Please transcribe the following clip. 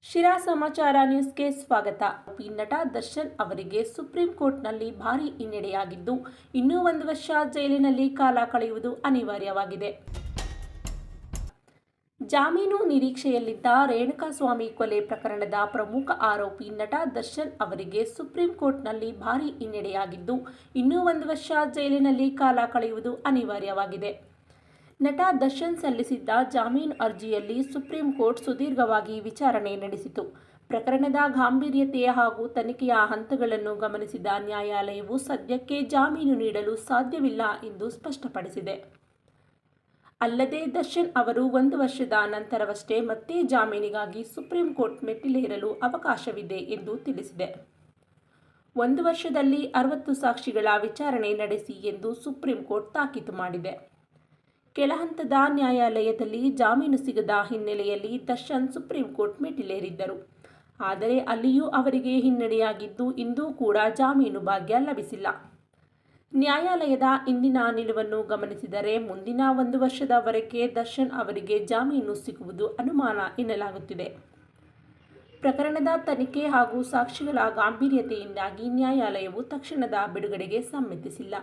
ಶಿರಾ ಸಮಾಚಾರ ನ್ಯೂಸ್ಗೆ ಸ್ವಾಗತ. ನಟ ದರ್ಶನ್ ಅವರಿಗೆ ಸುಪ್ರೀಂ ಕೋರ್ಟ್ನಲ್ಲಿ ಭಾರೀ ಹಿನ್ನಡೆಯಾಗಿದ್ದು, ಇನ್ನೂ 1 ವರ್ಷ ಜೈಲಿನಲ್ಲಿ ಕಾಲ ಕಳೆಯುವುದು ಅನಿವಾರ್ಯವಾಗಿದೆ. ಜಾಮೀನು ನಿರೀಕ್ಷೆಯಲ್ಲಿದ್ದ ರೇಣುಕಾಸ್ವಾಮಿ ಕೊಲೆ ಪ್ರಕರಣದ ಪ್ರಮುಖ ಆರೋಪಿ ನಟ ದರ್ಶನ್ ಅವರಿಗೆ ಸುಪ್ರೀಂ ಕೋರ್ಟ್ನಲ್ಲಿ ಭಾರೀ ಹಿನ್ನಡೆಯಾಗಿದ್ದು, ಇನ್ನೂ 1 ವರ್ಷ ಜೈಲಿನಲ್ಲಿ ಕಾಲ ಕಳೆಯುವುದು ಅನಿವಾರ್ಯವಾಗಿದೆ. ನಟ ದರ್ಶನ್ ಸಲ್ಲಿಸಿದ್ದ ಜಾಮೀನು ಅರ್ಜಿಯಲ್ಲಿ ಸುಪ್ರೀಂ ಕೋರ್ಟ್ ಸುದೀರ್ಘವಾಗಿ ವಿಚಾರಣೆ ನಡೆಸಿತು. ಪ್ರಕರಣದ ಗಾಂಭೀರ್ಯತೆ ಹಾಗೂ ತನಿಖೆಯ ಹಂತಗಳನ್ನು ಗಮನಿಸಿದ ನ್ಯಾಯಾಲಯವು ಸದ್ಯಕ್ಕೆ ಜಾಮೀನು ನೀಡಲು ಸಾಧ್ಯವಿಲ್ಲ ಎಂದು ಸ್ಪಷ್ಟಪಡಿಸಿದೆ. ಅಲ್ಲದೆ ದರ್ಶನ್ ಅವರು 1 ವರ್ಷದ ನಂತರವಷ್ಟೇ ಮತ್ತೆ ಜಾಮೀನಿಗಾಗಿ ಸುಪ್ರೀಂ ಕೋರ್ಟ್ ಮೆಟ್ಟಿಲೇರಲು ಅವಕಾಶವಿದೆ ಎಂದು ತಿಳಿಸಿದೆ. 1 ವರ್ಷದಲ್ಲಿ 60 ಸಾಕ್ಷಿಗಳ ವಿಚಾರಣೆ ನಡೆಸಿ ಎಂದು ಸುಪ್ರೀಂ ಕೋರ್ಟ್ ತಾಕೀತು ಮಾಡಿದೆ. ಕೆಳಹಂತದ ನ್ಯಾಯಾಲಯದಲ್ಲಿ ಜಾಮೀನು ಸಿಗದ ಹಿನ್ನೆಲೆಯಲ್ಲಿ ದರ್ಶನ್ ಸುಪ್ರೀಂ ಕೋರ್ಟ್ ಮೆಟ್ಟಿಲೇರಿದ್ದರು. ಆದರೆ ಅಲ್ಲಿಯೂ ಅವರಿಗೆ ಹಿನ್ನಡೆಯಾಗಿದ್ದು, ಇಂದೂ ಕೂಡ ಜಾಮೀನು ಭಾಗ್ಯ ಲಭಿಸಿಲ್ಲ. ನ್ಯಾಯಾಲಯದ ಇಂದಿನ ನಿಲುವನ್ನು ಗಮನಿಸಿದರೆ ಮುಂದಿನ 1 ವರ್ಷದವರೆಗೆ ದರ್ಶನ್ ಅವರಿಗೆ ಜಾಮೀನು ಸಿಗುವುದು ಅನುಮಾನ ಎನ್ನಲಾಗುತ್ತಿದೆ. ಪ್ರಕರಣದ ತನಿಖೆ ಹಾಗೂ ಸಾಕ್ಷಿಗಳ ಗಾಂಭೀರ್ಯತೆಯಿಂದಾಗಿ ನ್ಯಾಯಾಲಯವು ತಕ್ಷಣದ ಬಿಡುಗಡೆಗೆ ಸಮ್ಮತಿಸಿಲ್ಲ.